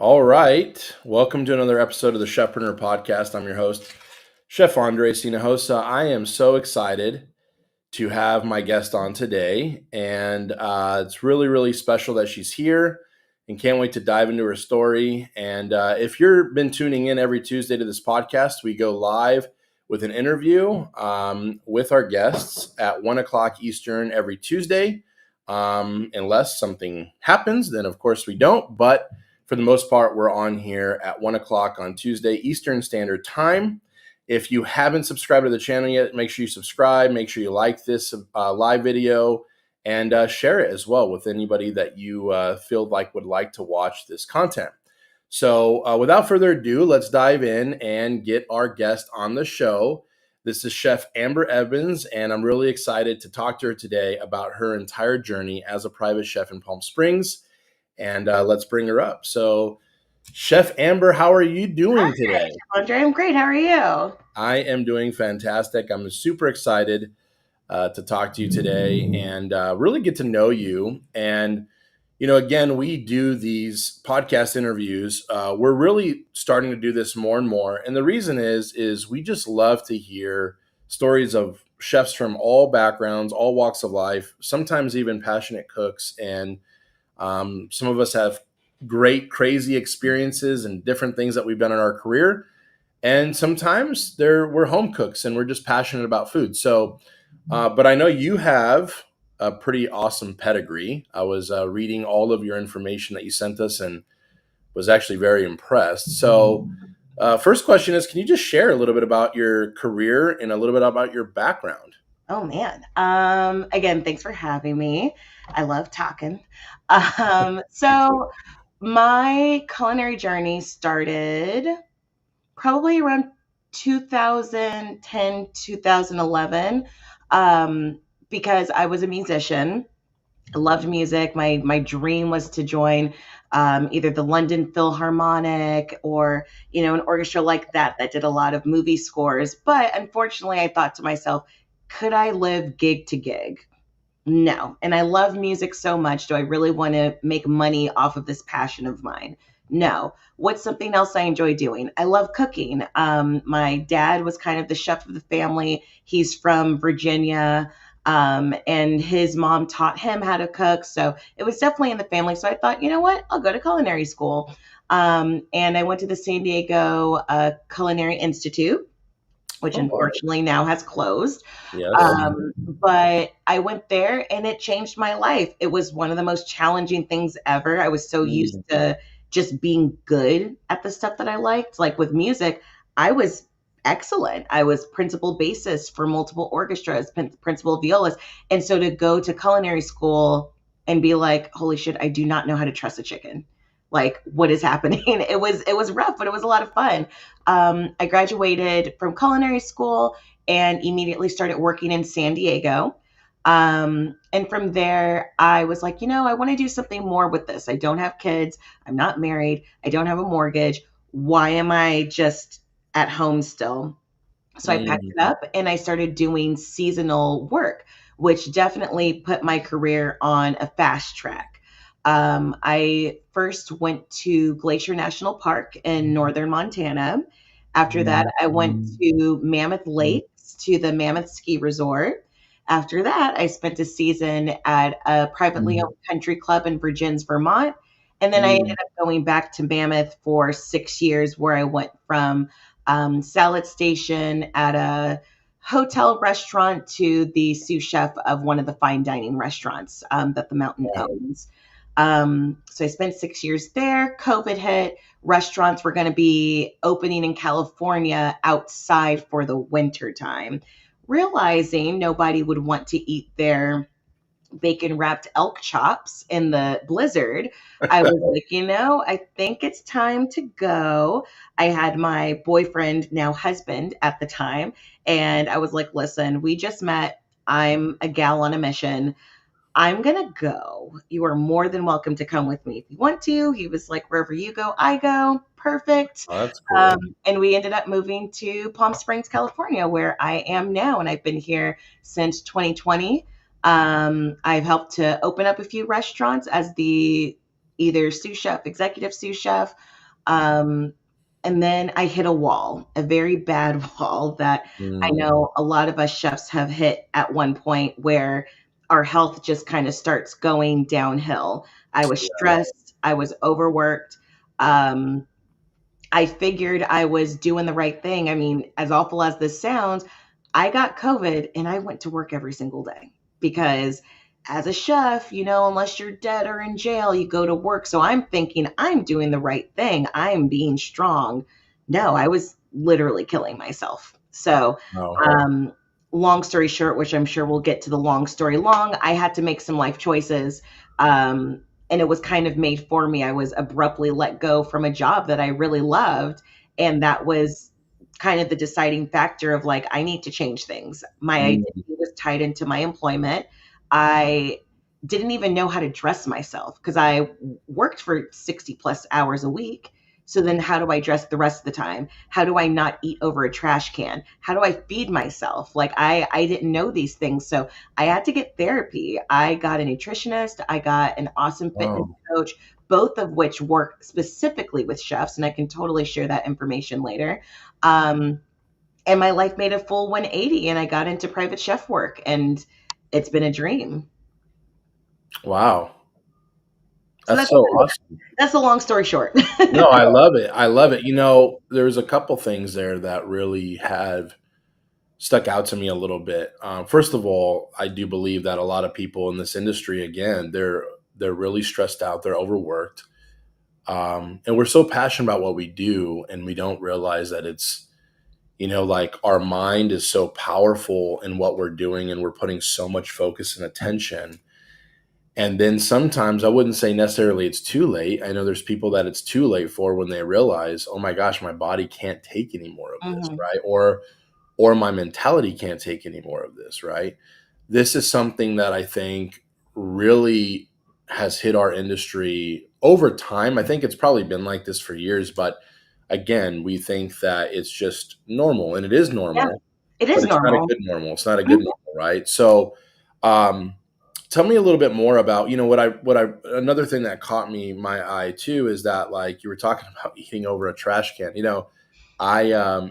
All right. Welcome to another episode of the Chefpreneur podcast. I'm your host, Chef Andre Sinahosa. I am so excited to have my guest on today. And it's really, really special that she's here and can't wait to dive into her story. And if you've been tuning in every Tuesday to this podcast, we go live with an interview with our guests at 1 o'clock Eastern every Tuesday. Unless something happens, then of course we don't. But for the most part, we're on here at 1 o'clock on Tuesday Eastern Standard Time. If you haven't subscribed to the channel yet, make sure you subscribe. Make sure you like this live video and share it as well with anybody that you feel like would like to watch this content. So without further ado, let's dive in and get our guest on the show. This is Chef Amber Evans, and I'm really excited to talk to her today about her entire journey as a private chef in Palm Springs. And let's bring her up. So, Chef Amber, how are you doing today? Andre, I'm great. How are you? I am doing fantastic. I'm super excited to talk to you today and really get to know you. And, again, we do these podcast interviews. We're really starting to do this more and more. And the reason is we just love to hear stories of chefs from all backgrounds, all walks of life, sometimes even passionate cooks. And some of us have great, crazy experiences and different things that we've done in our career. And sometimes we're home cooks and we're just passionate about food. So, but I know you have a pretty awesome pedigree. I was reading all of your information that you sent us and was actually very impressed. So, first question is, can you just share a little bit about your career and a little bit about your background? Oh man. Again, thanks for having me. I love talking. So my culinary journey started probably around 2010, 2011, because I was a musician. I loved music. My dream was to join either the London Philharmonic or, an orchestra like that did a lot of movie scores. But unfortunately, I thought to myself, could I live gig to gig? No. And I love music so much. Do I really want to make money off of this passion of mine? No. What's something else I enjoy doing? I love cooking. My dad was kind of the chef of the family. He's from Virginia. And his mom taught him how to cook. So it was definitely in the family. So I thought, you know what? I'll go to culinary school. And I went to the San Diego Culinary Institute, which unfortunately now has closed. Yes. But I went there and it changed my life. It was one of the most challenging things ever. I was so used to just being good at the stuff that I liked. Like with music, I was excellent. I was principal bassist for multiple orchestras, principal violist. And so to go to culinary school and be like, holy shit, I do not know how to truss a chicken. Like, what is happening? It was rough, but it was a lot of fun. I graduated from culinary school and immediately started working in San Diego. And from there, I was like, I want to do something more with this. I don't have kids. I'm not married. I don't have a mortgage. Why am I just at home still? So I packed it up and I started doing seasonal work, which definitely put my career on a fast track. I first went to Glacier National Park in northern Montana. After that, I went to Mammoth Lakes to the Mammoth Ski Resort. After that, I spent a season at a privately owned country club in Virgins, Vermont. And then I ended up going back to Mammoth for 6 years, where I went from salad station at a hotel restaurant to the sous chef of one of the fine dining restaurants that the mountain owns. So I spent 6 years there. COVID hit. Restaurants were going to be opening in California outside for the winter time. Realizing nobody would want to eat their bacon wrapped elk chops in the blizzard, I was like, I think it's time to go. I had my boyfriend, now husband at the time, and I was like, listen, we just met. I'm a gal on a mission. I'm going to go. You are more than welcome to come with me if you want to. He was like, wherever you go, I go. Perfect. Oh, that's cool. And we ended up moving to Palm Springs, California, where I am now. And I've been here since 2020. I've helped to open up a few restaurants as the either sous chef, executive sous chef. Um, and then I hit a wall, a very bad wall that I Mm, know a lot of us chefs have hit at one point where our health just kind of starts going downhill. I was stressed, I was overworked. Um, I figured I was doing the right thing. I mean, as awful as this sounds, I got COVID and I went to work every single day because as a chef, unless you're dead or in jail, you go to work. So I'm thinking I'm doing the right thing. I'm being strong. No, I was literally killing myself. So, wow. um, long story short, which I'm sure we'll get to the long story long, I had to make some life choices. And it was kind of made for me. I was abruptly let go from a job that I really loved. And that was kind of the deciding factor of like, I need to change things. My Mm, identity was tied into my employment. I didn't even know how to dress myself because I worked for 60 plus hours a week. So then how do I dress the rest of the time? How do I not eat over a trash can? How do I feed myself? Like I didn't know these things. So I had to get therapy. I got a nutritionist, I got an awesome fitness wow. coach, both of which work specifically with chefs, and I can totally share that information later. Um, and my life made a full 180 and I got into private chef work and it's been a dream. Wow. So That's so awesome. that's the long story short. No, I love it. I love it. There's a couple things there that really have stuck out to me a little bit. First of all, I do believe that a lot of people in this industry, again, they're really stressed out, they're overworked, and we're so passionate about what we do, and we don't realize that it's like our mind is so powerful in what we're doing, and we're putting so much focus and attention. And then sometimes I wouldn't say necessarily it's too late. I know there's people that it's too late for when they realize, oh my gosh, my body can't take any more of this, Mhm. right? Or my mentality can't take any more of this, right? This is something that I think really has hit our industry over time. I think it's probably been like this for years, but again, we think that it's just normal, and it is Yeah, normal, it but is it's not a normal. good normal. It's not a good Mhm. normal, right? So, um, tell me a little bit more about what I another thing that caught me my eye too is that, like, you were talking about eating over a trash can. I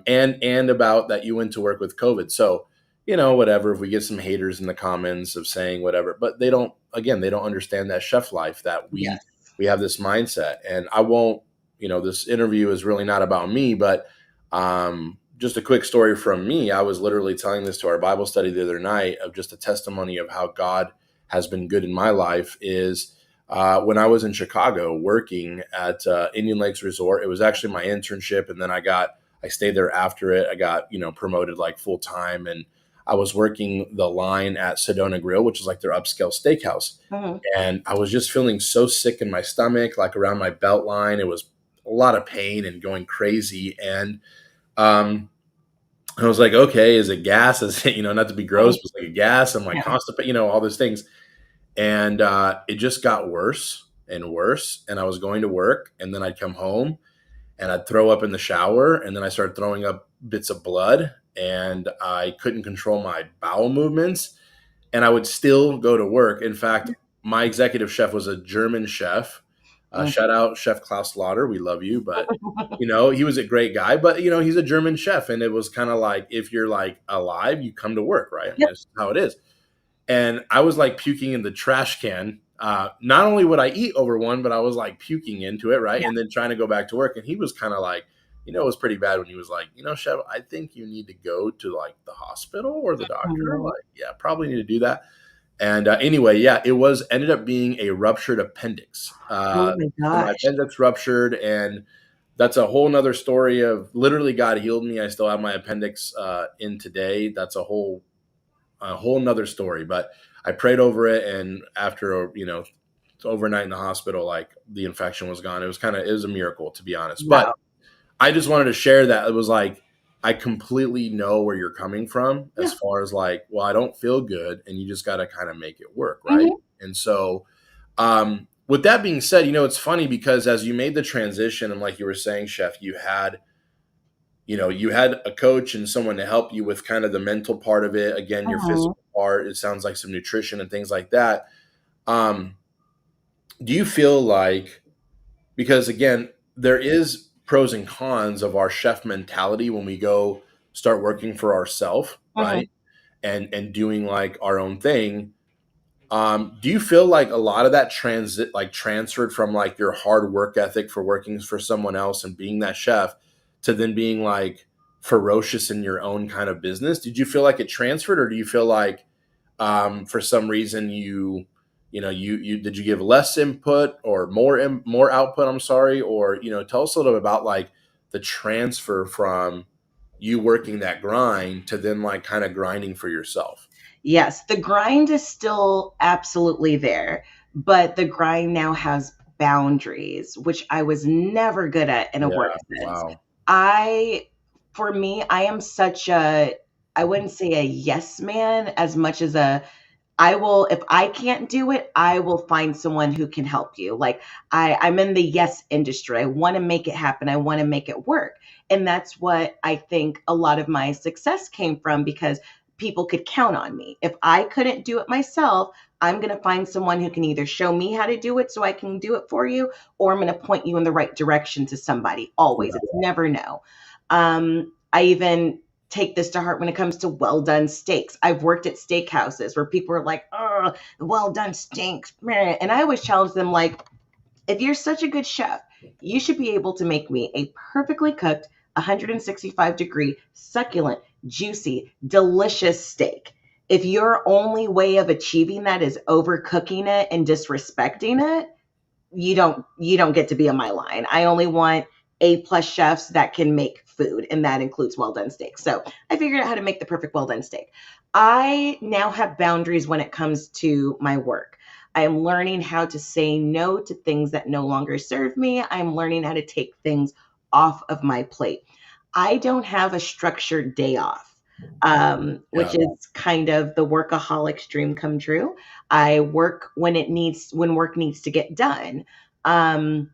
and about that you went to work with COVID. So, whatever, if we get some haters in the comments of saying whatever, but they don't understand that chef life, that we Yes. we have this mindset. And I won't, this interview is really not about me, but just a quick story from me. I was literally telling this to our Bible study the other night of just a testimony of how God has been good in my life is when I was in Chicago working at Indian Lakes Resort. It was actually my internship, and then I stayed there after it. I got promoted like full time, and I was working the line at Sedona Grill, which is like their upscale steakhouse. Mhm. And I was just feeling so sick in my stomach, like around my belt line. It was a lot of pain and going crazy. And um, I was like, okay, is it gas? Is it, not to be gross, Mhm. but it's like a gas. I'm like Yeah. constipated, all those things. And it just got worse and worse. And I was going to work, and then I'd come home and I'd throw up in the shower, and then I started throwing up bits of blood, and I couldn't control my bowel movements, and I would still go to work. In fact, my executive chef was a German chef. Mhm. Shout out Chef Klaus Lauder. We love you. But, he was a great guy, but, he's a German chef. And it was kind of like, if you're like alive, you come to work, right? I mean, Yep. that's how it is. And I was like puking in the trash can. Not only would I eat over one, but I was like puking into it, right? Yeah. And then trying to go back to work. And he was kind of like, it was pretty bad when he was like, chef, I think you need to go to like the hospital or the doctor. Mhm. Like, yeah, probably need to do that. And anyway, yeah, it was ended up being a ruptured appendix. Oh my So my gosh. appendix ruptured, and that's a whole nother story of literally God healed me. I still have my appendix in today. That's a whole nother story. But I prayed over it, and after overnight in the hospital, like the infection was gone. It was a miracle, to be honest. But Wow. I just wanted to share that. It was like, I completely know where you're coming from as Yeah. far as like, well, I don't feel good, and you just got to kind of make it work, right? Mhm. And so, with that being said, it's funny because as you made the transition, and like you were saying, Chef, you had a coach and someone to help you with kind of the mental part of it. Again, your Mhm. physical part. It sounds like some nutrition and things like that. Um, do you feel like, because again, there is pros and cons of our chef mentality when we go start working for ourselves, Mhm. right? And doing like our own thing. Do you feel like a lot of that transferred from like your hard work ethic for working for someone else and being that chef to then being like ferocious in your own kind of business? Did you feel like it transferred, or do you feel like for some reason you did you give less input or more output? I'm sorry, or tell us a little bit about like the transfer from you working that grind to then like kind of grinding for yourself. Yes, the grind is still absolutely there, but the grind now has boundaries, which I was never good at in a work Yeah. sense. Wow. I, for me, I am such a, I wouldn't say a yes man as much as a, I will, if I can't do it, I will find someone who can help you. Like I'm in the yes industry. I want to make it happen. I want to make it work. And that's what I think a lot of my success came from, because people could count on me. If I couldn't do it myself, I'm going to find someone who can either show me how to do it so I can do it for you, or I'm going to point you in the right direction to somebody. Always. Yeah. It's never no. I even take this to heart when it comes to well done steaks. I've worked at steakhouses where people are like, "Oh, well done steaks," and I always challenge them like, if you're such a good chef, you should be able to make me a perfectly cooked, 165-degree, succulent, juicy, delicious steak. If your only way of achieving that is overcooking it and disrespecting it, you don't get to be on my line. I only want A+ chefs that can make food, and that includes well done steak. So I figured out how to make the perfect well done steak. I now have boundaries when it comes to my work. I am learning how to say no to things that no longer serve me. I'm learning how to take things off of my plate. I don't have a structured day off, which Yeah. is kind of the workaholic's dream come true. I work when work needs to get done. Um,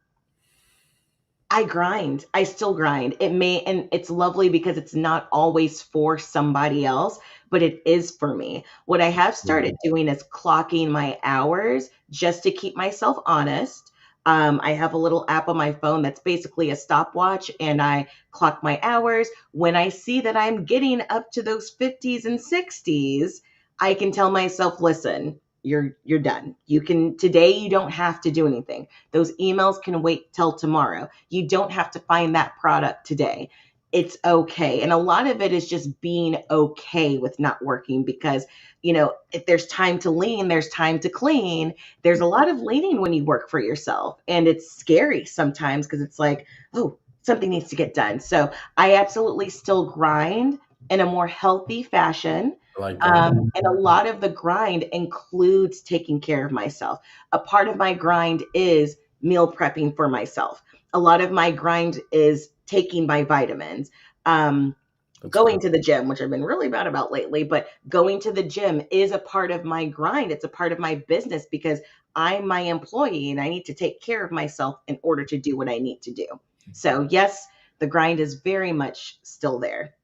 I grind. I still grind. And it's lovely because it's not always for somebody else, but it is for me. What I have Mhm. started doing is clocking my hours just to keep myself honest. I have a little app on my phone that's basically a stopwatch, and I clock my hours. When I see that I'm getting up to those 50s and 60s, I can tell myself, listen, you're done. Today you don't have to do anything. Those emails can wait till tomorrow. You don't have to find that product today. It's okay. And a lot of it is just being okay with not working, because, if there's time to lean, there's time to clean. There's a lot of leaning when you work for yourself. And it's scary sometimes because it's like, oh, something needs to get done. So I absolutely still grind in a more healthy fashion. I like that. And a lot of the grind includes taking care of myself. A part of my grind is meal prepping for myself. A lot of my grind is taking my vitamins. Um, That's Going cool. to the gym, which I've been really bad about lately, but going to the gym is a part of my grind. It's a part of my business because I'm my employee and I need to take care of myself in order to do what I need to do. So, yes, the grind is very much still there.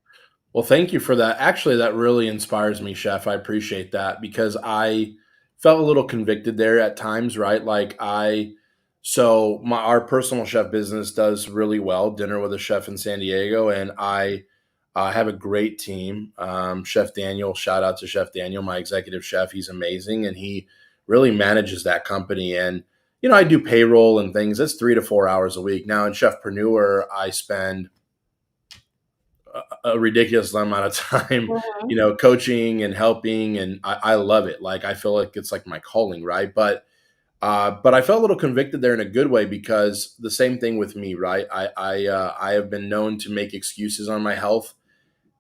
Well, thank you for that. Actually, that really inspires me, Chef. I appreciate that because I felt a little convicted there at times, right? So our personal chef business does really well. Dinner with a Chef in San Diego, and I have a great team. Chef Daniel, shout out to Chef Daniel, my executive chef. He's amazing, and he really manages that company. And I do payroll and things. That's 3 to 4 hours a week. Now in Chefpreneur, I spend a ridiculous amount of time, Mhm. coaching and helping, and I love it. Like I feel like it's like my calling, right? But I felt a little convicted there in a good way because the same thing with me, right? I have been known to make excuses on my health,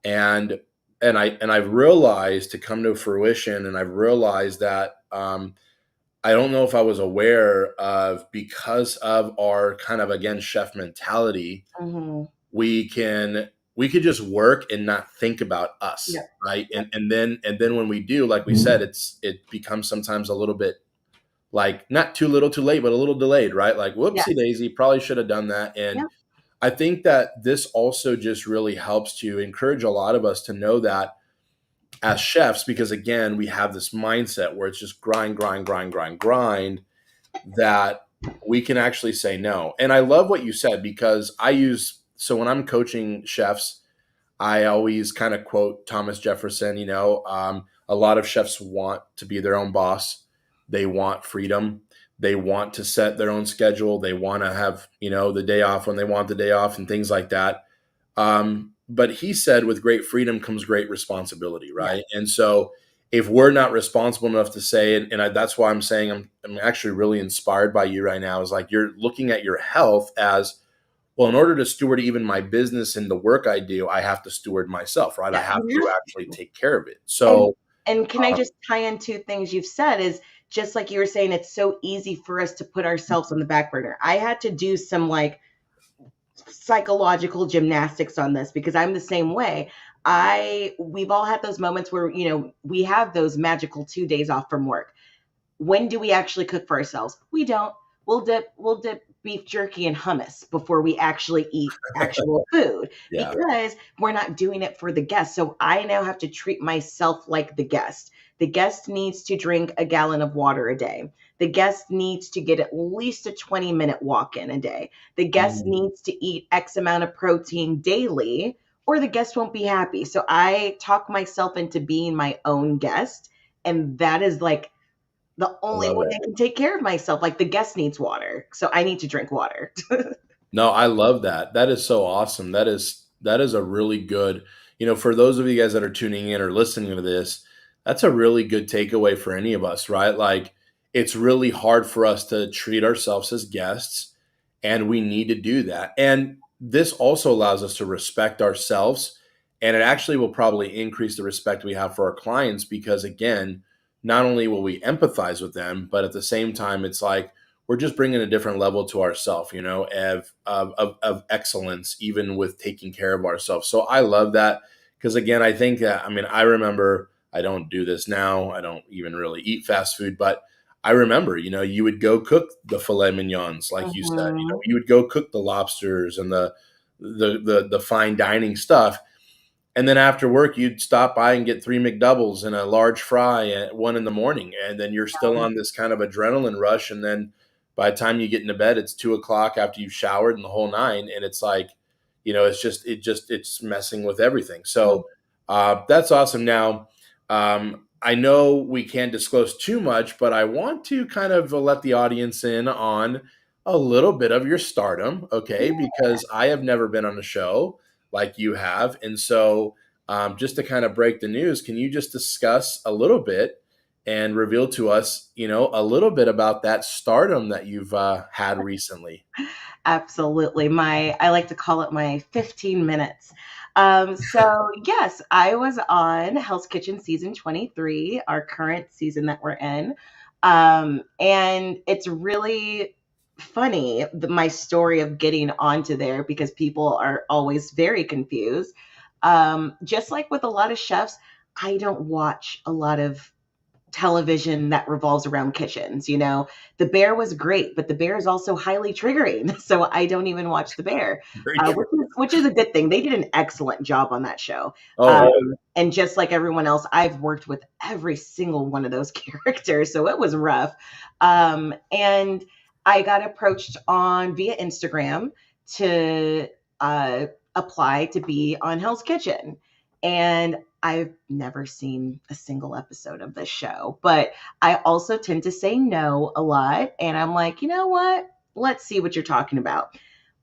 and I've realized to come to fruition, and I've realized that I don't know if I was aware of, because of our kind of again chef mentality, Mhm. we can we could just work and not think about us, Yep. right? Yep. And then when we do, like we said, it becomes sometimes a little bit like not too little too late, but a little delayed, right? Like whoopsie Yes. daisy, probably should have done that. And Yep. I think that this also just really helps to encourage a lot of us to know that as chefs, because again, we have this mindset where it's just grind, grind, grind, grind, grind. that we can actually say no. And I love what you said, because so when I'm coaching chefs, I always kind of quote Thomas Jefferson. A lot of chefs want to be their own boss. They want freedom. They want to set their own schedule. They want to have, the day off when they want the day off and things like that. But he said, with great freedom comes great responsibility, Yeah. right? And so, if we're not responsible enough to say it, and that's why I'm saying I'm actually really inspired by you right now, is like you're looking at your health as, well, in order to steward even my business and the work I do, I have to steward myself, right? I Yeah. have to actually take care of it. And So, and can I uh, just tie in two things you've said is just like you were saying, it's so easy for us to put ourselves on the back burner. I had to do some like psychological gymnastics on this because I'm the same way. We've all had those moments where, we have those magical 2 days off from work. When do we actually cook for ourselves? We don't. We'll dip beef jerky and hummus before we actually eat actual food yeah, because we're not doing it for the guest. So I now have to treat myself like the guest. The guest needs to drink a gallon of water a day. The guest needs to get at least a 20-minute walk in a day. The guest mm, needs to eat X amount of protein daily, or the guest won't be happy. So I talk myself into being my own guest. And that is like the I only love way it. I can take care of myself. Like the guest needs water, so I need to drink water. No, I love that. That is so awesome. That is a really good, for those of you guys that are tuning in or listening to this, that's a really good takeaway for any of us, right? Like, it's really hard for us to treat ourselves as guests, and we need to do that. And this also allows us to respect ourselves, and it actually will probably increase the respect we have for our clients, because again, not only will we empathize with them, but at the same time it's like we're just bringing a different level to ourselves, of excellence, even with taking care of ourselves. So I love that, because again, I think that, I mean, I remember, I don't do this now. I don't even really eat fast food, but I remember, you would go cook the filet mignons, like you said, Mhm. you would go cook the lobsters and the fine dining stuff. And then after work, you'd stop by and get three McDoubles and a large fry at 1 in the morning. And then you're still on this kind of adrenaline rush. And then by the time you get into bed, it's 2 o'clock after you've showered and the whole nine. And it's like, it's messing with everything. So that's awesome. Now, I know we can't disclose too much, but I want to kind of let the audience in on a little bit of your stardom, okay? Because I have never been on a show like you have. And so, just to kind of break the news, can you just discuss a little bit and reveal to us, a little bit about that stardom that you've had recently? Absolutely. I like to call it my 15 minutes. So yes, I was on Hell's Kitchen season 23, our current season that we're in. And it's really funny, my story of getting onto there because people are always very confused. Just like with a lot of chefs, I don't watch a lot of television that revolves around kitchens. The Bear was great, but The Bear is also highly triggering. So I don't even watch The Bear, Very true. which is a good thing. They did an excellent job on that show. Oh, And just like everyone else, I've worked with every single one of those characters. So it was rough. And I got approached on via Instagram to uh, apply to be on Hell's Kitchen. And I've never seen a single episode of this show, but I also tend to say no a lot. And I'm like, you know what? Let's see what you're talking about.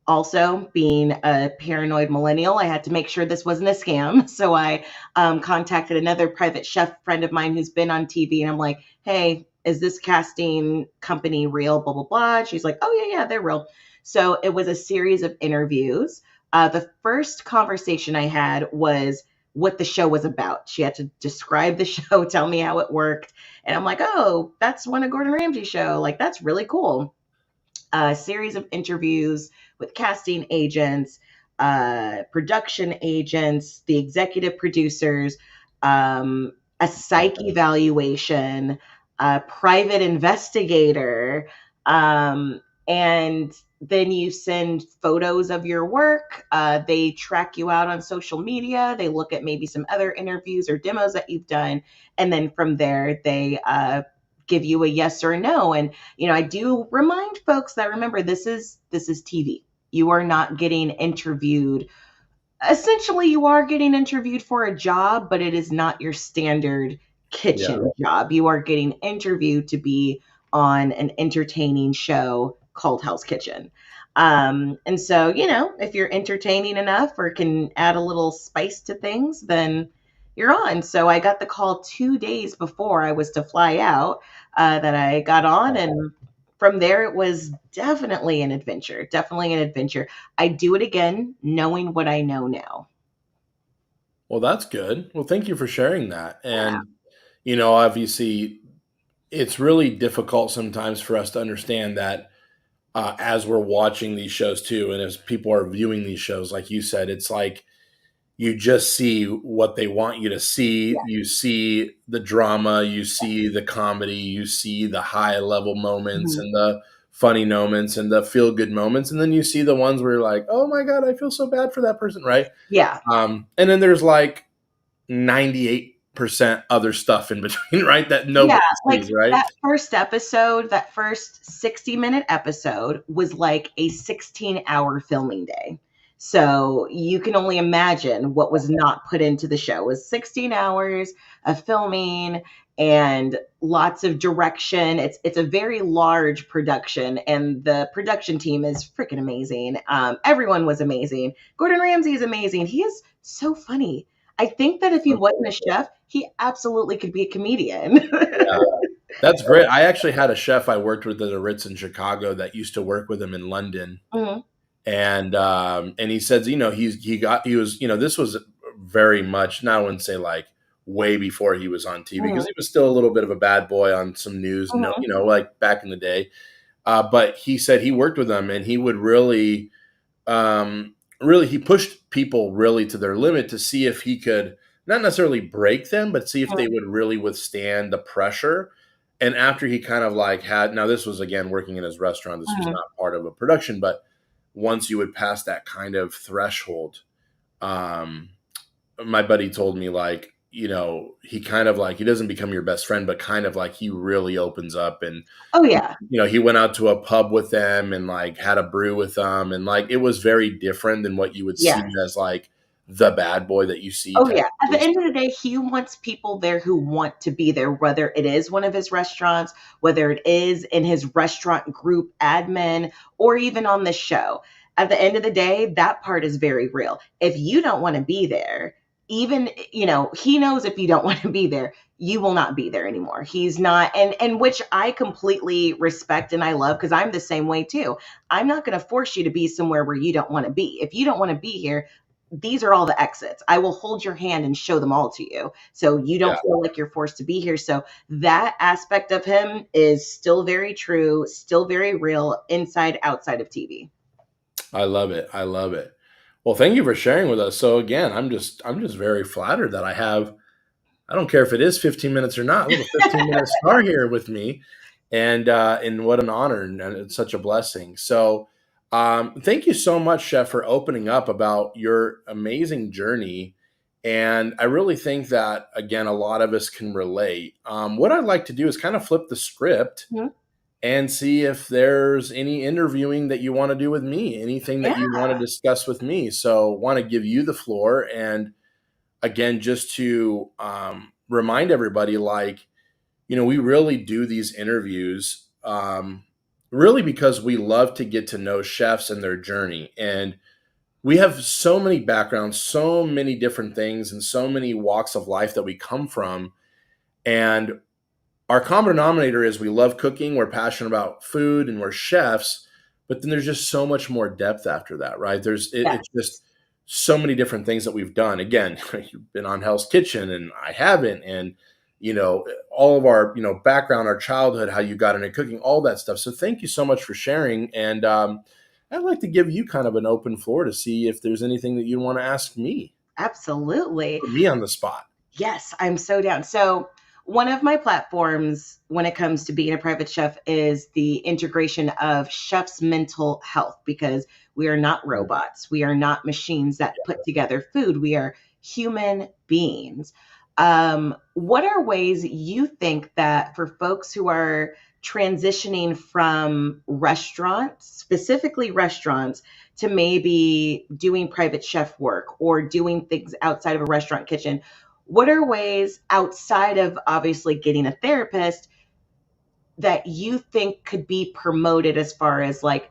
Also, being a paranoid millennial, I had to make sure this wasn't a scam. So I contacted another private chef friend of mine who's been on TV, and I'm like, hey, is this casting company real? Blah, blah, blah. She's like, oh, yeah, yeah, they're real. So it was a series of interviews. The first conversation I had was what the show was about. She had to describe the show, tell me how it worked. And I'm like, oh, that's one of Gordon Ramsay's show. Like, that's really cool. A series of interviews with casting agents, production agents, the executive producers, a psych evaluation, a private investigator, and then you send photos of your work. They track you out on social media. They look at maybe some other interviews or demos that you've done. And then from there, they give you a yes or a no. And, I do remind folks that, remember, this is TV. You are not getting interviewed. Essentially, you are getting interviewed for a job, but it is not your standard Yeah. kitchen job. You are getting interviewed to be on an entertaining show called Hell's Kitchen. And so, if you're entertaining enough or can add a little spice to things, then you're on. So I got the call 2 days before I was to fly out, that I got on. And from there, it was definitely an adventure. Definitely an adventure. I do it again, knowing what I know now. Well, that's good. Well, thank you for sharing that. Yeah. And, obviously, it's really difficult sometimes for us to understand that as we're watching these shows too, and as people are viewing these shows, like you said, it's like you just see what they want you to see. Yeah. You see the drama, you see the comedy, you see the high level moments Mhm. and the funny moments and the feel good moments. And then you see the ones where you're like, oh my God, I feel so bad for that person, right? Yeah. And then there's like 98% other stuff in between, right? That Yeah, nobody like, sees, right? that first 60-minute episode was like a 16-hour filming day. So you can only imagine what was not put into the show. It was 16 hours of filming and lots of direction. It's a very large production, and the production team is freaking amazing. Everyone was amazing. Gordon Ramsay is amazing. He is so funny. I think that if he wasn't a chef, he absolutely could be a comedian. Yeah, that's great. I actually had a chef I worked with at a Ritz in Chicago that used to work with him in London, Mhm, and he says, he was, this was very much, now I wouldn't say like way before he was on TV because mhm, he was still a little bit of a bad boy on some news, no, mhm, like back in the day. But he said he worked with them and he would really, really, he pushed people really to their limit to see if he could not necessarily break them, but see if mhm, they would really withstand the pressure. And after he kind of like had, now this was again working in his restaurant, this was mhm. not part of a production, but once you would pass that kind of threshold, um, my buddy told me like, he kind of like, he doesn't become your best friend, but kind of like he really opens up and Oh, yeah. he went out to a pub with them and like had a brew with them. And like, it was very different than what you would see Yes. as like the bad boy that you see Oh, type yeah. At of the things. end of the day, he wants people there who want to be there, whether it is one of his restaurants, whether it is in his restaurant group admin, or even on the show. At the end of the day, that part is very real. If you don't want to be there, even, he knows if you don't want to be there, you will not be there anymore. He's not, and which I completely respect and I love, because I'm the same way too. I'm not going to force you to be somewhere where you don't want to be. If you don't want to be here, these are all the exits. I will hold your hand and show them all to you, so you Yeah, don't feel like you're forced to be here. So that aspect of him is still very true, still very real, inside, outside of TV. I love it. I love it. Well, thank you for sharing with us. So again, I'm just very flattered that I don't care if it is 15 minutes or not, a little 15-minute star here with me. And what an honor and it's such a blessing. So thank you so much, Chef, for opening up about your amazing journey. And I really think that, again, a lot of us can relate. What I'd like to do is kind of flip the script Mhm. and see if there's any interviewing that you want to do with me, anything that Yeah, you want to discuss with me. So want to give you the floor. And again, just to remind everybody, like, we really do these interviews really because we love to get to know chefs and their journey. And we have so many backgrounds, so many different things, and so many walks of life that we come from. And our common denominator is we love cooking, we're passionate about food, and we're chefs. But then there's just so much more depth after that, right? yeah, It's just so many different things that we've done. Again, you've been on Hell's Kitchen, and I haven't, and all of our background, our childhood, how you got into cooking, all that stuff. So thank you so much for sharing, and I'd like to give you kind of an open floor to see if there's anything that you want to ask me, absolutely. put me on the spot. Yes, I'm so down. So, one of my platforms when it comes to being a private chef is the integration of chef's mental health, because we are not robots. We are not machines that put together food. We are human beings. What are ways you think that for folks who are transitioning from restaurants, specifically restaurants, to maybe doing private chef work or doing things outside of a restaurant kitchen, what are ways outside of obviously getting a therapist that you think could be promoted as far as like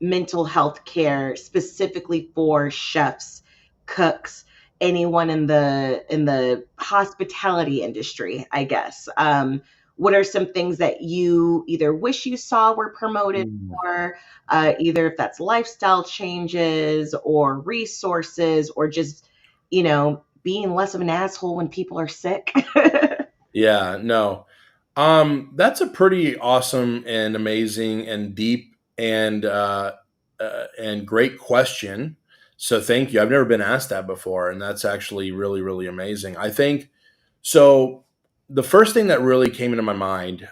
mental health care specifically for chefs, cooks, anyone in the hospitality industry, I guess? What are some things that you either wish you saw were promoted Mm. more, either if that's lifestyle changes or resources or just, being less of an asshole when people are sick? Yeah, no. That's a pretty awesome and amazing and deep and great question. So thank you. I've never been asked that before, and that's actually really, really amazing. I think so. The first thing that really came into my mind,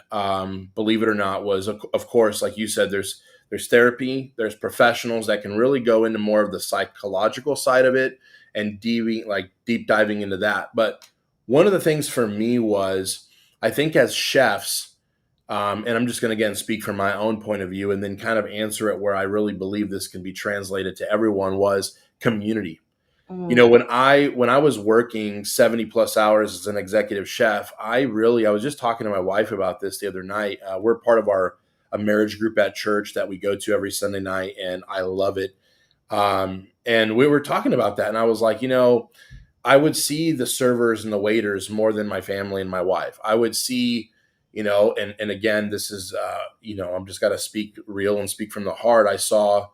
believe it or not, was of course, like you said, there's therapy, there's professionals that can really go into more of the psychological side of it and deep diving into that. But one of the things for me was, I think as chefs, and I'm just going to again speak from my own point of view and then kind of answer it where I really believe this can be translated to everyone, was community. Mm, When I was working 70 plus hours as an executive chef, I was just talking to my wife about this the other night. We're part of a marriage group at church that we go to every Sunday night, and I love it. And we were talking about that, and I was like, I would see the servers and the waiters more than my family and my wife. I would see, and again, this is, I'm just got to speak real and speak from the heart. I saw,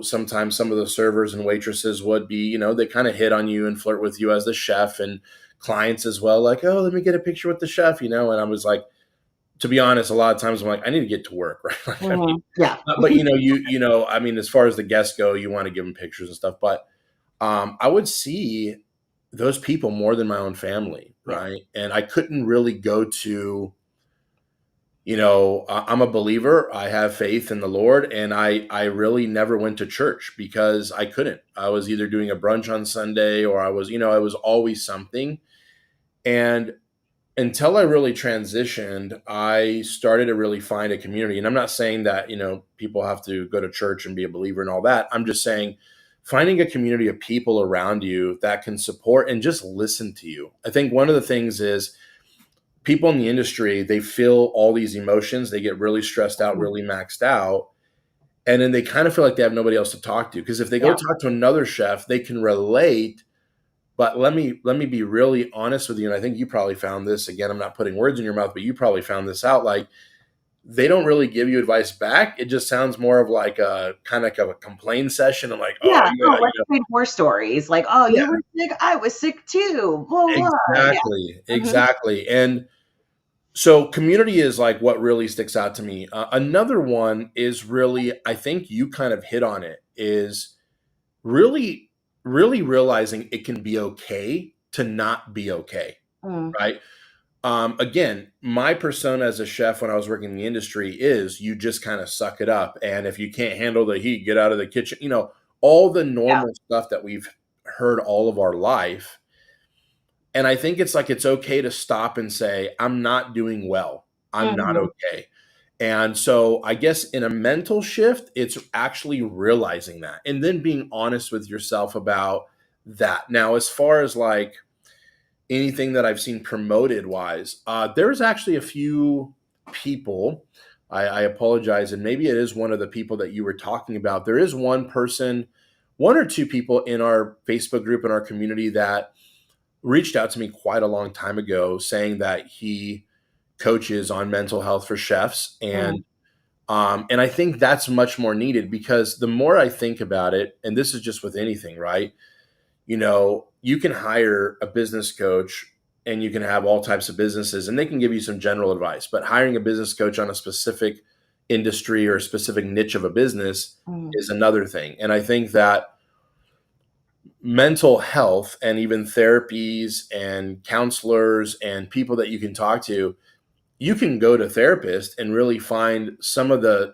sometimes some of the servers and waitresses would be, they kind of hit on you and flirt with you as the chef, and clients as well, like, oh, let me get a picture with the chef, and I was like, to be honest, a lot of times I'm like, I need to get to work, right? Like, I mean, yeah. but I mean, as far as the guests go, you want to give them pictures and stuff, but I would see those people more than my own family, Yeah. right? And I couldn't really go to, I'm a believer. I have faith in the Lord, and I really never went to church because I couldn't. I was either doing a brunch on Sunday, or I was, it was always something. And until I really transitioned, I started to really find a community. And I'm not saying that, people have to go to church and be a believer and all that. I'm just saying finding a community of people around you that can support and just listen to you. I think one of the things is people in the industry, they feel all these emotions, they get really stressed out, Mm, really maxed out. And then they kind of feel like they have nobody else to talk to. Because if they go yeah. talk to another chef, they can relate. But let me be really honest with you, and I think you probably found this. Again, I'm not putting words in your mouth, but you probably found this out. Like, they don't really give you advice back. It just sounds more of like a kind of like a complaint session. I'm like, oh, Yeah. Oh, let's read war stories. Like, oh, yeah, you were sick. I was sick too. Blah, blah. Yeah. exactly, Hmm. exactly. And so community is like what really sticks out to me. Another one is really, I think you kind of hit on it, is really, really realizing it can be okay to not be okay, Mm, right? Again, my persona as a chef when I was working in the industry is you just kind of suck it up. And if you can't handle the heat, get out of the kitchen, all the yeah. normal stuff that we've heard all of our life. And I think it's like it's okay to stop and say, I'm not doing well. I'm not Hmm. okay. And so I guess in a mental shift, it's actually realizing that and then being honest with yourself about that. Now, as far as like anything that I've seen promoted wise, there's actually a few people. I apologize, and maybe it is one of the people that you were talking about. There is one person, one or two people in our Facebook group in our community that reached out to me quite a long time ago saying that he coaches on mental health for chefs, Mm, and I think that's much more needed because the more I think about it, and this is just with anything, right? You can hire a business coach and you can have all types of businesses and they can give you some general advice, but hiring a business coach on a specific industry or a specific niche of a business mm, is another thing. And I think that mental health and even therapies and counselors and people that you can talk to, you can go to therapists and really find some of the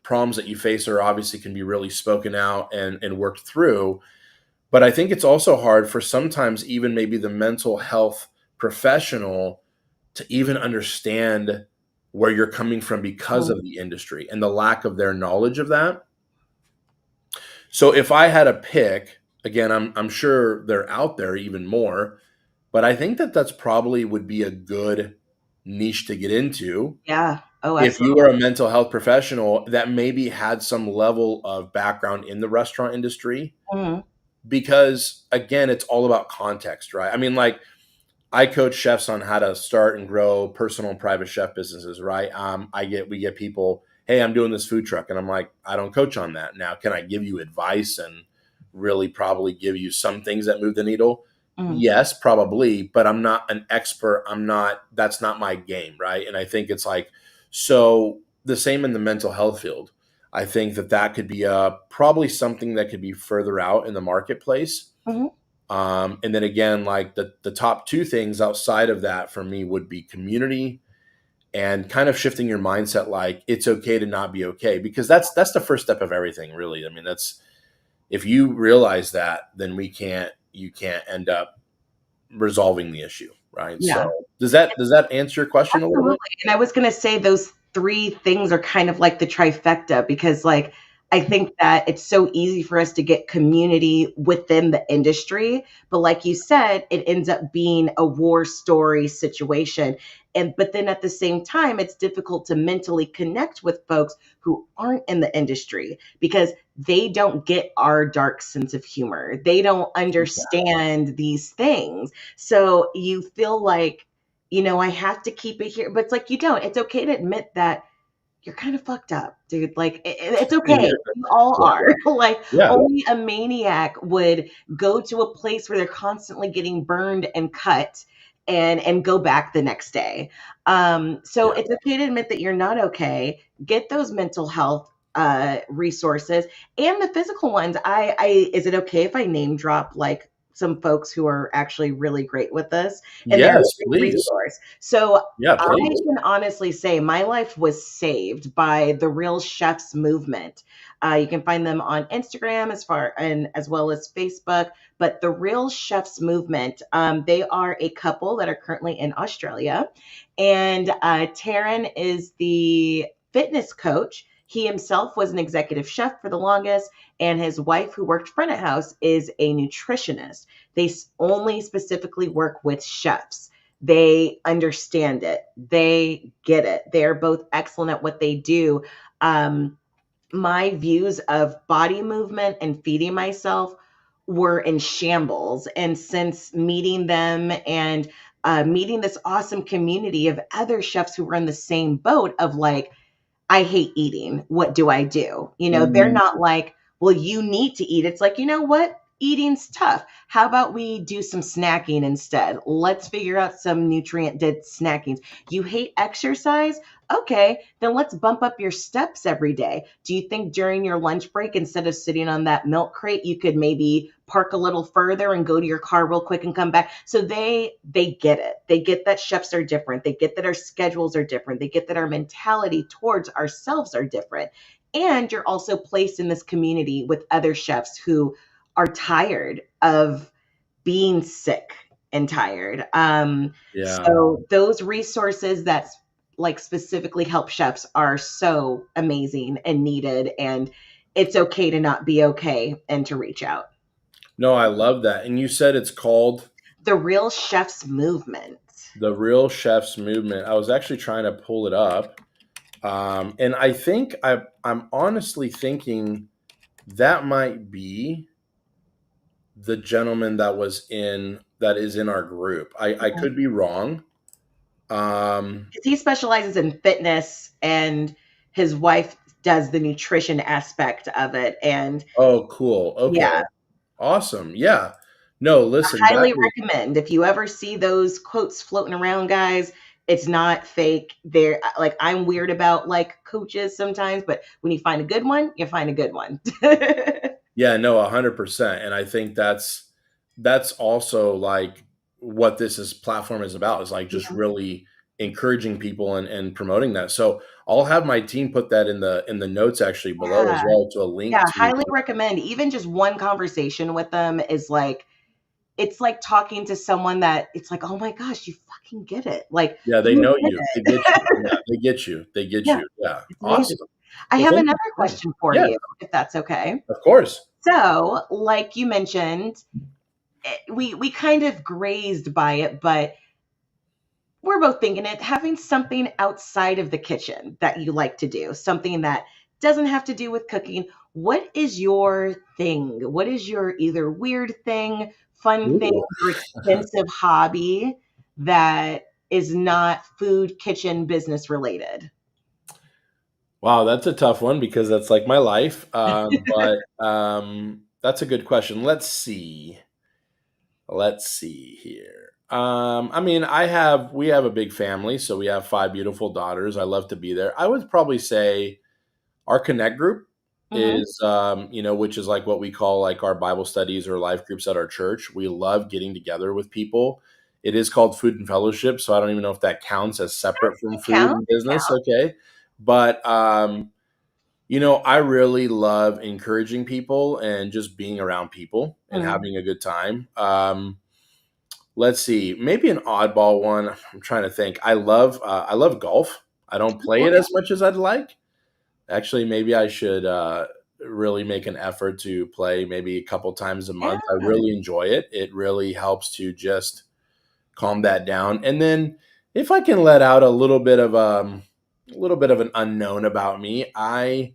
problems that you face are obviously can be really spoken out and worked through. But I think it's also hard for sometimes even maybe the mental health professional to even understand where you're coming from because Mhm. of the industry and the lack of their knowledge of that. So if I had a pick, again, I'm sure they're out there even more, but I think that that's probably would be a good niche to get into Yeah. Oh, if you were absolutely. a mental health professional that maybe had some level of background in the restaurant industry. Mhm. Because again, it's all about context, right? I mean, like I coach chefs on how to start and grow personal and private chef businesses, right? We get people, hey, I'm doing this food truck, and I'm like, I don't coach on that. Now, can I give you advice and really probably give you some things that move the needle? Mhm. Yes, probably, but I'm not an expert. I'm not. That's not my game, right? And I think it's like so the same in the mental health field. I think that that could be probably something that could be further out in the marketplace. Mhm. And then again, like the top two things outside of that for me would be community and kind of shifting your mindset, like it's okay to not be okay, because that's the first step of everything, really. I mean, that's if you realize that, then you can't end up resolving the issue, right? So Yeah. does that answer your question a little Absolutely, bit? and I was gonna say those 3 things are kind of like the trifecta because, like, I think that it's so easy for us to get community within the industry, but like you said, it ends up being a war story situation, and but then at the same time, it's difficult to mentally connect with folks who aren't in the industry because they don't get our dark sense of humor. They don't understand these things. So you feel like I have to keep it here. But it's like, you don't. It's okay to admit that you're kind of fucked up, dude. Like, it's okay. We all Yeah, are. Like, yeah, only a maniac would go to a place where they're constantly getting burned and cut and go back the next day. So yeah, it's okay to admit that you're not okay. Get those mental health resources and the physical ones. I is it okay if I name drop like some folks who are actually really great with this and they're yes, a great please, resource. So yeah, I please, can honestly say my life was saved by the Real Chefs movement. You can find them on Instagram as well as Facebook. But the Real Chefs movement, they are a couple that are currently in Australia, and Taryn is the fitness coach. He himself was an executive chef for the longest, and his wife, who worked front of house, is a nutritionist. They only specifically work with chefs. They understand it. They get it. They're both excellent at what they do. Um, my views of body movement and feeding myself were in shambles. And since meeting them and meeting this awesome community of other chefs who were in the same boat of like, I hate eating. What do I do? They're mm, not like, well, you need to eat. It's like, you know what? Eating's tough. How about we do some snacking instead? Let's figure out some nutrient dense snackings. You hate exercise? Okay, then let's bump up your steps every day. Do you think during your lunch break, instead of sitting on that milk crate, you could maybe park a little further and go to your car real quick and come back? So they get it. They get that chefs are different. They get that our schedules are different. They get that our mentality towards ourselves are different. And you're also placed in this community with other chefs who are tired of being sick and tired. yeah. So those resources that like specifically help chefs are so amazing and needed. And it's okay to not be okay and to reach out. No, I love that. And you said it's called The Real Chefs Movement. the Real Chefs Movement. I was actually trying to pull it up. And I think I'm honestly thinking that might be the gentleman that is in our group. I could be wrong. Um, He specializes in fitness and his wife does the nutrition aspect of it. And oh, cool. Okay. yeah, Awesome. Yeah. No, listen, that highly is, recommend. If you ever see those quotes floating around, guys, it's not fake. They're like, I'm weird about like coaches sometimes, but when you find a good one, you find a good one. yeah, no, 100%. And I think that's also like what this is platform is about, is like just really encouraging people and promoting that. So I'll have my team put that in the notes actually below as Yeah. well to a link Yeah, to. highly recommend. Even just one conversation with them is like it's like talking to someone that it's like, "Oh my gosh, you fucking get it." Like, Yeah, they you know get you. They get you. it. Yeah, they get you. They get Yeah, you. Yeah. it's amazing. Awesome. I Well, have thank you another for sharing. question for Yes, you, if that's okay. of course. So, like you mentioned, we kind of grazed by it, but we're both thinking it having something outside of the kitchen that you like to do, something that doesn't have to do with cooking. What is your thing? What is your either weird thing, fun thing, Ooh. or expensive hobby that is not food, kitchen, business related? Wow, that's a tough one because that's like my life. But that's a good question. Let's see. Let's see here. I mean, we have a big family, so we have five beautiful daughters. I love to be there. I would probably say our connect group Hmm. is, which is like what we call like our Bible studies or life groups at our church. We love getting together with people. It is called food and fellowship, so I don't even know if that counts as separate from It food counts. and It business. Okay, but I really love encouraging people and just being around people and counts. having a good time. Let's see, maybe an oddball one. I'm trying to think. I love golf. I don't play it Okay. as much as I'd like. Actually, maybe I should really make an effort to play maybe a couple times a Yeah. month. I really enjoy it. It really helps to just calm that down. And then if I can let out a little bit of an unknown about me, I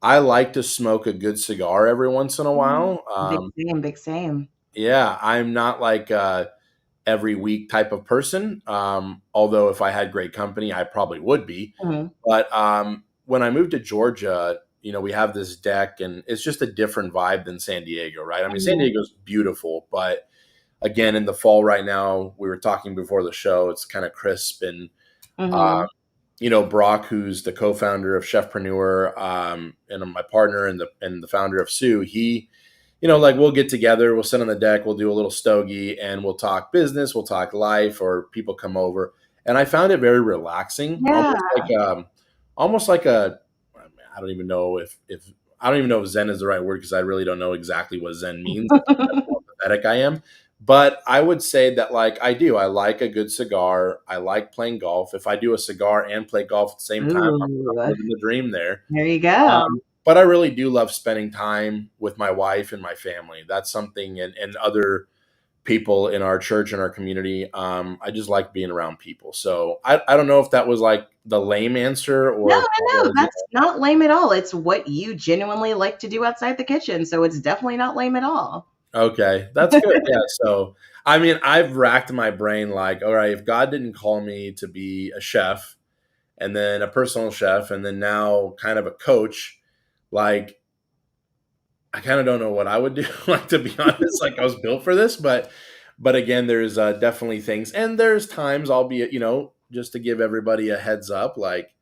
like to smoke a good cigar every once in a Mm. while. Big same. Big same. Yeah, I'm not like every week type of person. Although if I had great company, I probably would be. Mhm. But when I moved to Georgia, we have this deck, and it's just a different vibe than San Diego, right? I mean, San Mhm. Diego's beautiful, but again, in the fall right now, we were talking before the show, it's kind of crisp. And, uh, Mhm. Brock, who's the co-founder of Chefpreneur, and my partner and the founder of Sue, he, like we'll get together, we'll sit on the deck, we'll do a little stogie, and we'll talk business, we'll talk life, or people come over. And I found it very relaxing, Yeah. almost like a, I don't even know if I don't even know if Zen is the right word because I really don't know exactly what Zen means. That's how pathetic I am. But I would say that like I do. I like a good cigar. I like playing golf. If I do a cigar and play golf at the same time, I'm Ooh, living the dream there. there you go. But I really do love spending time with my wife and my family. That's something, and other people in our church and our community. I just like being around people. So I don't know if that was like the lame answer No, or if that no, no, was, that's not lame at all. It's what you genuinely like to do outside the kitchen, so it's definitely not lame at all. okay, that's good. Yeah. So, I mean, I've racked my brain like, all right, if God didn't call me to be a chef and then a personal chef and then now kind of a coach, like, I kind of don't know what I would do. Like, to be honest, like I was built for this, but again, there's definitely things, and there's times I'll be, just to give everybody a heads up, like,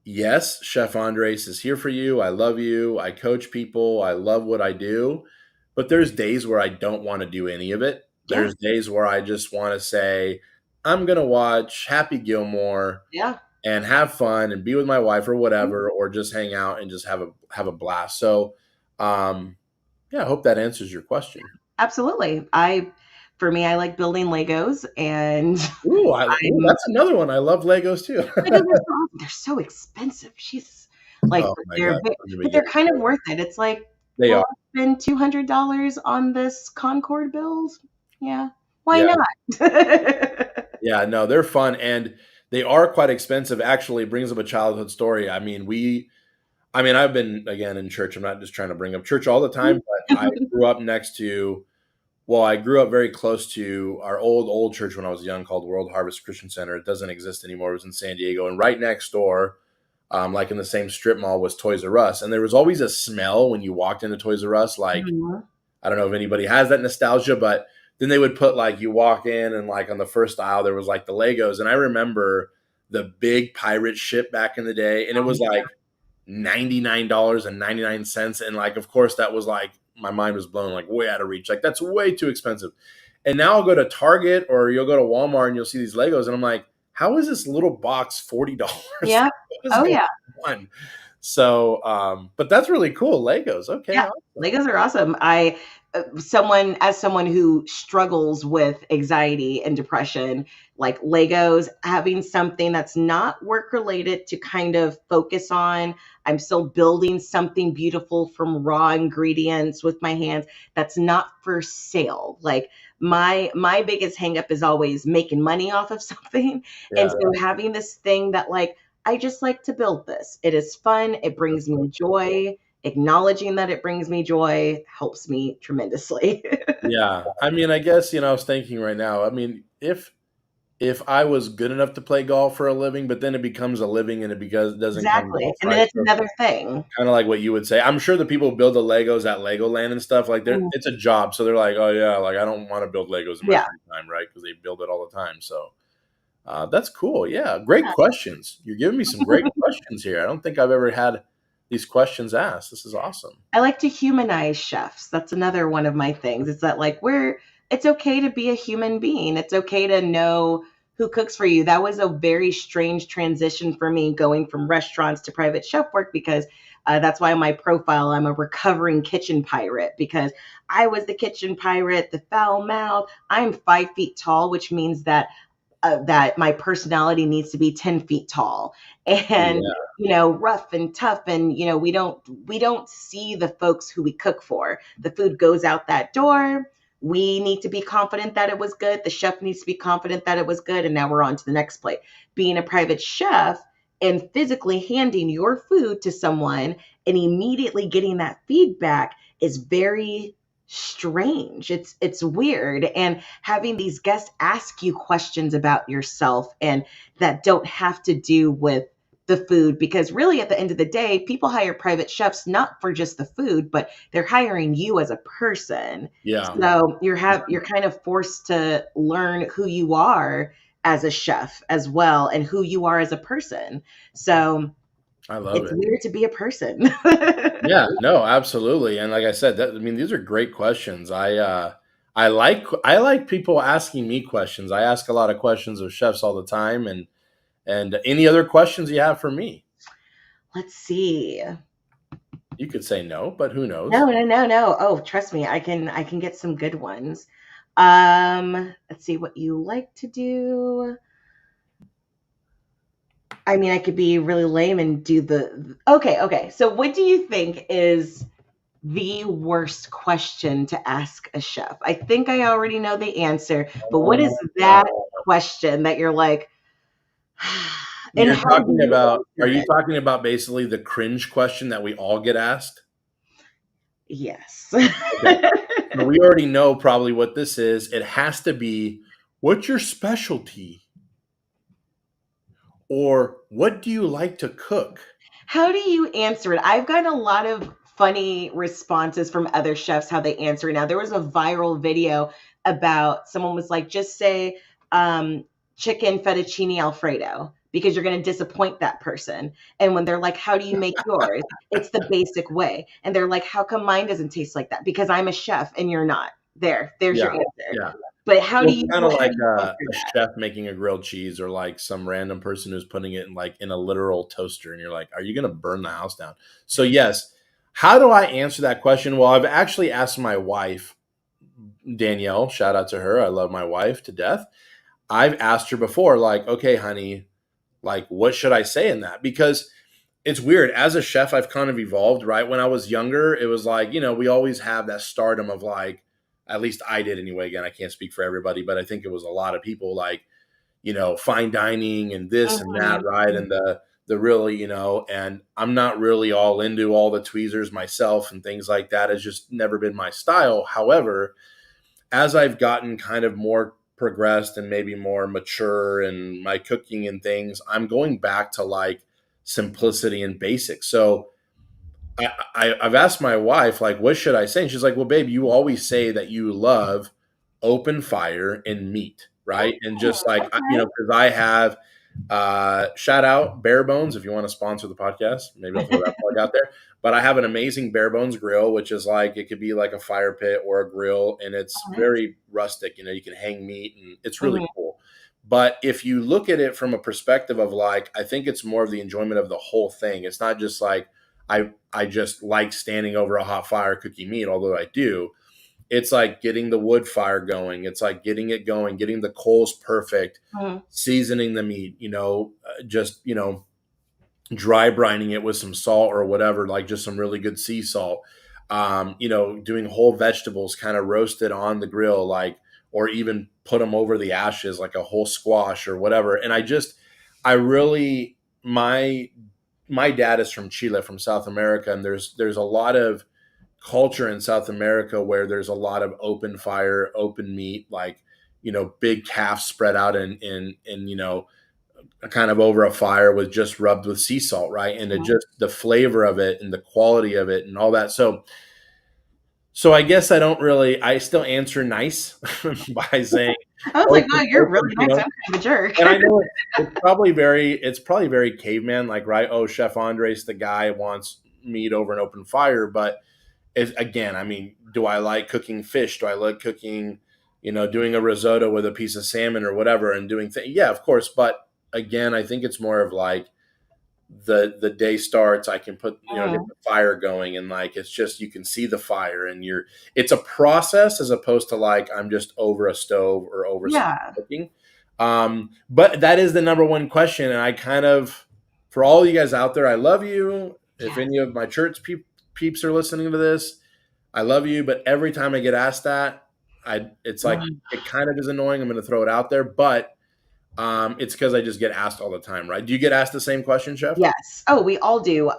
yes, Chef Andres is here for you. I love you. I coach people. I love what I do. But there's days where I don't want to do any of it. Yeah, There's days where I just want to say, I'm going to watch Happy Gilmore yeah, and have fun and be with my wife or whatever, or just hang out and just have a blast. So, yeah, I hope that answers your question. absolutely. For me, I like building Legos, and Ooh, I'm that's another one. I love Legos too. Legos are so awesome. They're so expensive. She's like, Oh my God. From the but they're beginning. kind of worth it. It's like, They well, are. I spend $200 on this Concord build. Yeah, why Yeah. not? Yeah, no, they're fun and they are quite expensive. Actually, it brings up a childhood story. I mean, I've been again in church. I'm not just trying to bring up church all the time, but I grew up I grew up very close to our old church when I was young called World Harvest Christian Center. It doesn't exist anymore. It was in San Diego, and right next door, like in the same strip mall, was Toys R Us. And there was always a smell when you walked into Toys R Us, like Mhm. I don't know if anybody has that nostalgia, but then they would put like you walk in and like on the first aisle there was like the Legos, and I remember the big pirate ship back in the day, and it was like $99.99, and like of course that was like my mind was blown like way out of reach, like that's way too expensive. And now I'll go to Target or you'll go to Walmart and you'll see these Legos, and I'm like, how is this little box $40? Yeah. What is Oh going yeah. on? So, but that's really cool. Legos. Okay. Yeah, Awesome. Legos are awesome. Someone who struggles with anxiety and depression, like Legos, having something that's not work related to kind of focus on. I'm still building something beautiful from raw ingredients with my hands. That's not for sale. Like my biggest hang up is always making money off of something. And Yeah. so having this thing that like I just like to build this. It is fun. It That's brings so me cool. joy. Acknowledging that it brings me joy helps me tremendously. Yeah. I mean, I guess, I was thinking right now, I mean, if I was good enough to play golf for a living, but then it becomes a living and it doesn't come Exactly. golf, And then right? it's So another thing. kind of like what you would say. I'm sure the people who build the Legos at Legoland and stuff, like Mm, it's a job. So they're like, oh yeah, like I don't want to build Legos in my yeah. free time, right? Because they build it all the time. So that's cool. Yeah. Great questions. You're giving me some great questions here. I don't think I've ever had these questions asked. This is awesome. I like to humanize chefs. That's another one of my things. It's that like it's okay to be a human being. It's okay to know who cooks for you. That was a very strange transition for me going from restaurants to private chef work because that's why on my profile I'm a recovering kitchen pirate because I was the kitchen pirate, the foul mouth. I'm 5 feet tall, which means that my personality needs to be 10 feet tall and Yeah. rough and tough, and we don't see the folks who we cook for. The food goes out that door. We need to be confident that it was good. The chef needs to be confident that it was good, and now we're on to the next plate. Being a private chef and physically handing your food to someone and immediately getting that feedback is very strange. It's weird, and having these guests ask you questions about yourself and that don't have to do with the food, because really at the end of the day people hire private chefs not for just the food, but they're hiring you as a person. Yeah. So you're kind of forced to learn who you are as a chef as well and who you are as a person. So I love it's it. weird to be a person. Yeah, no, absolutely. And like I said, I mean, these are great questions. I like people asking me questions. I ask a lot of questions of chefs all the time, and any other questions you have for me? Let's see. You could say no, but who No, knows? no, no, no. Oh, trust me, I can get some good ones. Let's see what you like to do. I mean, I could be really lame and do the okay, okay. So what do you think is the worst question to ask a chef? I think I already know the answer, but what is Oh, that no. question that you're like, and You're how do talking you about, are answer you it? talking about basically the cringe question that we all get asked? Yes. Okay. So we already know probably what this is. It has to be, what's your specialty? Or what do you like to cook? How do you answer it? I've gotten a lot of funny responses from other chefs how they answer it. Now, there was a viral video about someone was like, just say chicken fettuccine Alfredo because you're going to disappoint that person. And when they're like, how do you make yours? It's the basic way. And they're like, how come mine doesn't taste like that? Because I'm a chef and you're not. There's your Yeah. answer. Yeah. But Well, it's kind of how like do you answer a that? chef making a grilled cheese, or like some random person who's putting it in in a literal toaster, and you're like, "Are you going to burn the house down?" So yes, how do I answer that question? Well, I've actually asked my wife, Danielle. Shout out to her. I love my wife to death. I've asked her before, like, "Okay, honey, like, what should I say in that?" Because it's weird. As a chef, I've kind of evolved, right? When I was younger, it was like, we always have that stardom of like, at least I did anyway. Again, I can't speak for everybody, but I think it was a lot of people like, fine dining and this and that, right? Mhm. And the really, and I'm not really all into all the tweezers myself and things like that. It's just never been my style. However, as I've gotten kind of more progressed and maybe more mature in my cooking and things, I'm going back to like simplicity and basics. So I've asked my wife, like, what should I say? And she's like, well, babe, you always say that you love open fire and meat, right? And just like, Okay. because I have Shout out Bare Bones if you want to sponsor the podcast. Maybe I'll throw that plug out there. But I have an amazing Bare Bones grill, which is like it could be like a fire pit or a grill, and it's Nice. very rustic. You know, you can hang meat, and it's really Mhm. cool. But if you look at it from a perspective of like, I think it's more of the enjoyment of the whole thing. It's not just like I just like standing over a hot fire cooking meat, although I do. It's like getting the wood fire going. It's like getting it going, getting the coals perfect, Mhm. seasoning the meat, just, dry brining it with some salt or whatever, like just some really good sea salt. Doing whole vegetables kind of roasted on the grill, like, or even put them over the ashes, like a whole squash or whatever. And I really, my dad is from Chile, from South America, and there's a lot of culture in South America where there's a lot of open fire, open meat, like big calves spread out in kind of over a fire with just rubbed with sea salt, right? And it Mhm. just the flavor of it and the quality of it and all that. So I guess I still answer nice by saying I was like, "Oh, you're open, really nice. I'm kind of a jerk." and I know it's probably very caveman like, right? Oh, Chef Andres, the guy wants meat over an open fire, but again, I mean, do I like cooking fish? Do I like cooking, doing a risotto with a piece of salmon or whatever and doing things? Yeah, of course. But again, I think it's more of like the day starts, I can put, get Mhm. the fire going, and like it's just you can see the fire and it's a process as opposed to like I'm just over a stove or over something Yeah. cooking. But that is the number one question, and I kind of, for all you guys out there, I love you. If Yes. any of my church peeps are listening to this, I love you, but every time I get asked that, it's like Mhm. it kind of is annoying. I'm going to throw it out there, but it's because I just get asked all the time, right? Do you get asked the same question, Chef? Yes. Oh, we all do.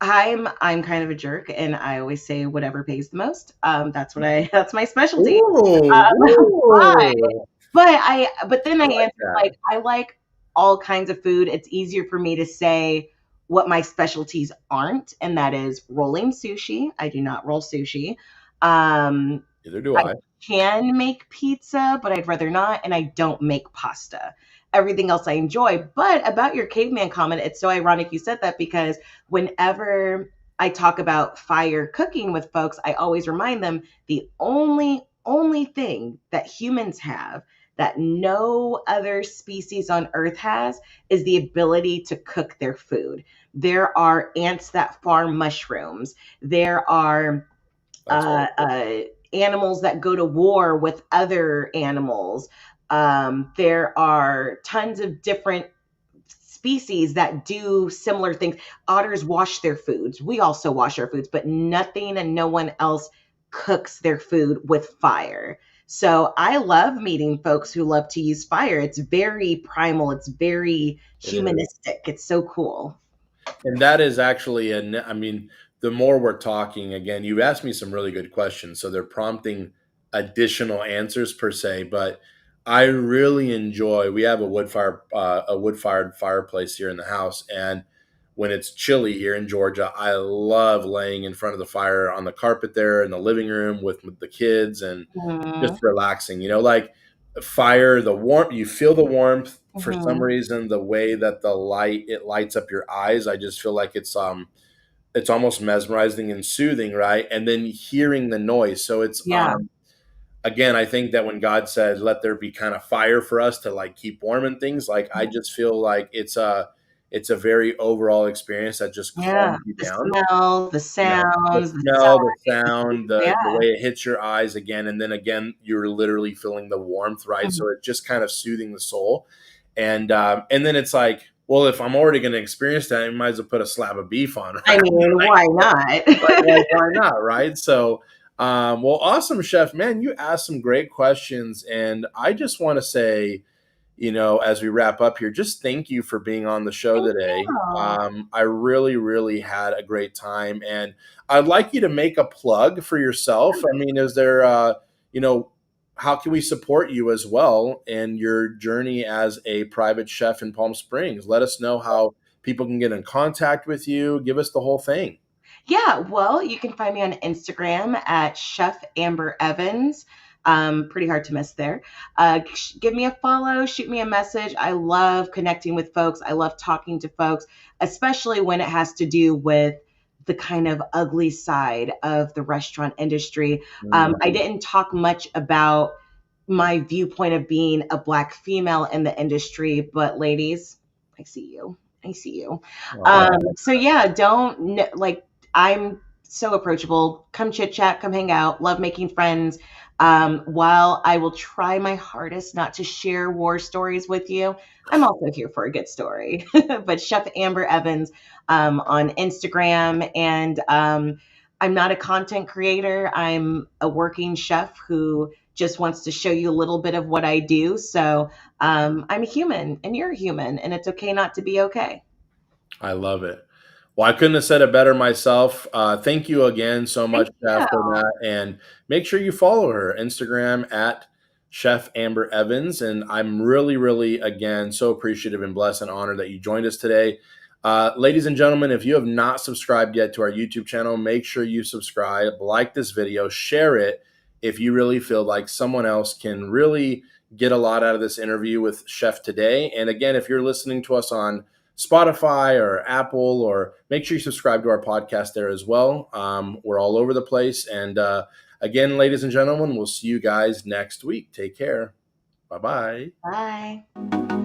I'm kind of a jerk, and I always say whatever pays the most. That's what I that's my specialty. Ooh, But ooh, but then I I like answer that. like I like all kinds of food. It's easier for me to say what my specialties aren't, and that is rolling sushi. I do not roll sushi. Um, Neither do I I. can make pizza, but I'd rather not, and I don't make pasta. Everything else I enjoy. But about your caveman comment, it's so ironic you said that because whenever I talk about fire cooking with folks, I always remind them the only thing that humans have that no other species on earth has is the ability to cook their food. There are ants that farm mushrooms. There are That's uh, awesome. uh, animals that go to war with other animals. There are tons of different species that do similar things. Otters wash their foods. We also wash our foods, but nothing and no one else cooks their food with fire. So I love meeting folks who love to use fire. It's very primal, it's very It is. humanistic. It's so cool. And that is actually I mean, the more we're talking, again, you asked me some really good questions, so they're prompting additional answers per se. But I really enjoy. We have a wood fired fireplace here in the house, and when it's chilly here in Georgia, I love laying in front of the fire on the carpet there in the living room with the kids and just Mhm. relaxing. Like fire, the warmth, you feel the warmth. For some Mhm. reason, the way that it lights up your eyes, I just feel like it's almost mesmerizing and soothing, right? And then hearing the noise. So it's Yeah. again, I think that when God said, "Let there be kind of fire for us to like keep warm and things," like I just feel like it's a very overall experience that just Yeah. calms you The down. smell, the The sounds, the smell, the sight. sound, Yeah. the way it hits your eyes again, and then again, you're literally feeling the warmth, right? Mhm. So it's just kind of soothing the soul, and then it's like, well, if I'm already going to experience that, I might as well put a slab of beef on, I right? mean, why not? Like, why not, right? So, well, awesome, Chef, man, you asked some great questions, and I just want to say, as we wrap up here, just thank you for being on the show Thank today. you. I really, really had a great time, and I'd like you to make a plug for yourself. I mean, is there, you know, how can we support you as well in your journey as a private chef in Palm Springs? Let us know how people can get in contact with you. Give us the whole thing. Yeah, well, you can find me on Instagram at Chef Amber Evans. Pretty hard to miss there. Give me a follow, shoot me a message. I love connecting with folks. I love talking to folks, especially when it has to do with the kind of ugly side of the restaurant industry. I didn't talk much about my viewpoint of being a Black female in the industry, but ladies, I see you. I see you. So yeah, like, I'm so approachable. Come chit chat, come hang out. Love making friends. While I will try my hardest not to share war stories with you, I'm also here for a good story. But Chef Amber Evans on Instagram, and I'm not a content creator. I'm a working chef who just wants to show you a little bit of what I do. So I'm a human, and you're a human, and it's okay not to be okay. I love it. Well, I couldn't have said it better myself. Thank you again so much, Thank Chef, you. for that. And make sure you follow her Instagram at Chef Amber Evans. And I'm really, really, again, so appreciative and blessed and honored that you joined us today. Ladies and gentlemen, if you have not subscribed yet to our YouTube channel, make sure you subscribe, like this video, share it if you really feel like someone else can really get a lot out of this interview with Chef today. And again, if you're listening to us on Spotify or Apple, or make sure you subscribe to our podcast there as well. We're all over the place. And again, ladies and gentlemen, we'll see you guys next week. Take care. Bye-bye. Bye.